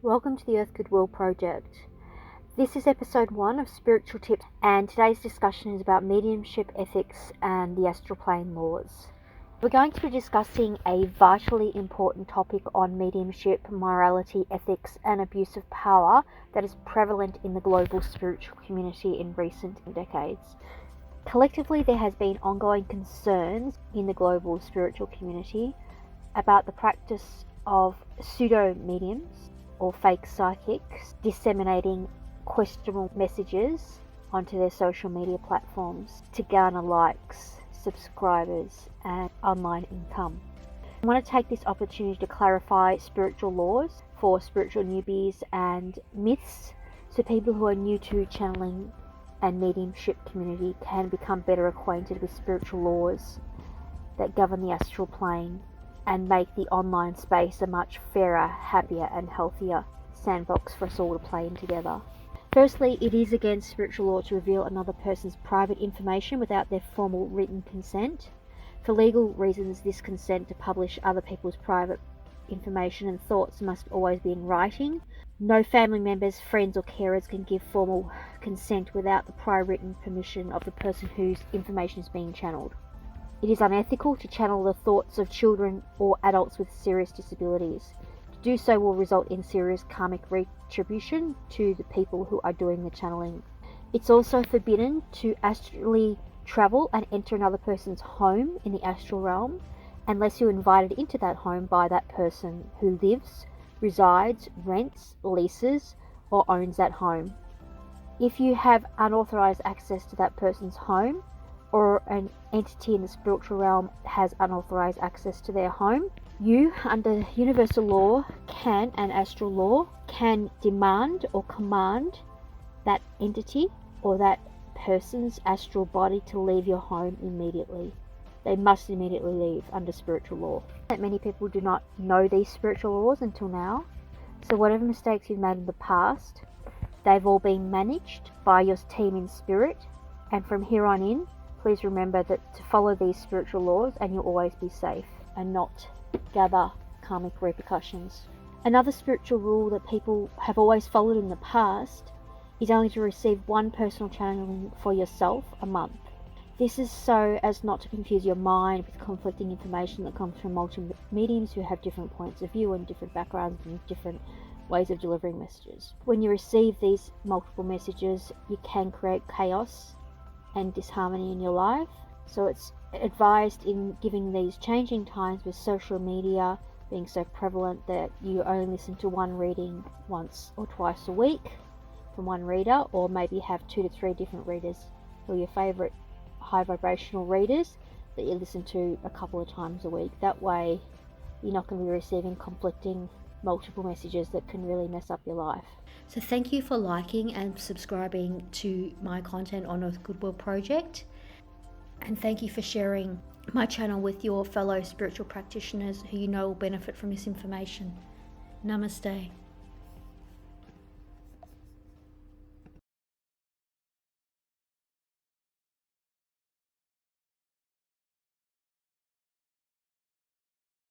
Welcome to the Earth Goodwill project. This is episode 1 of Spiritual Tips, and today's discussion is about mediumship ethics and the astral plane laws. We're going to be discussing a vitally important topic on mediumship, morality, ethics, and abuse of power that is prevalent in the global spiritual community in recent decades. Collectively, there has been ongoing concerns in the global spiritual community about the practice of pseudo-mediums or fake psychics disseminating questionable messages onto their social media platforms to garner likes, subscribers, and online income. I want to take this opportunity to clarify spiritual laws for spiritual newbies and myths so people who are new to channeling and mediumship community can become better acquainted with spiritual laws that govern the astral plane and make the online space a much fairer, happier and healthier sandbox for us all to play in together. Firstly, it is against spiritual law to reveal another person's private information without their formal written consent. For legal reasons, this consent to publish other people's private information and thoughts must always be in writing. No family members, friends or carers can give formal consent without the prior written permission of the person whose information is being channeled. It is unethical to channel the thoughts of children or adults with serious disabilities. To do so will result in serious karmic retribution to the people who are doing the channeling. It's also forbidden to astrally travel and enter another person's home in the astral realm unless you're invited into that home by that person who lives, resides, rents, leases, or owns that home. If you have unauthorized access to that person's home, or an entity in the spiritual realm has unauthorized access to their home, you, under universal law and astral law, can demand or command that entity or that person's astral body to leave your home immediately. They must immediately leave under spiritual law. Many people do not know these spiritual laws until now, so whatever mistakes you've made in the past, they've all been managed by your team in spirit, and from here on in, please remember that to follow these spiritual laws and you'll always be safe and not gather karmic repercussions. Another spiritual rule that people have always followed in the past is only to receive one personal channeling for yourself a month. This is so as not to confuse your mind with conflicting information that comes from multiple mediums who have different points of view and different backgrounds and different ways of delivering messages. When you receive these multiple messages, you can create chaos and disharmony in your life. So it's advised in giving these changing times with social media being so prevalent that you only listen to one reading once or twice a week from one reader, or maybe have 2 to 3 different readers who are your favorite high vibrational readers that you listen to a couple of times a week. That way you're not going to be receiving conflicting multiple messages that can really mess up your life. So thank you for liking and subscribing to my content on Earth Goodwill project. And thank you for sharing my channel with your fellow spiritual practitioners who you know will benefit from this information. Namaste.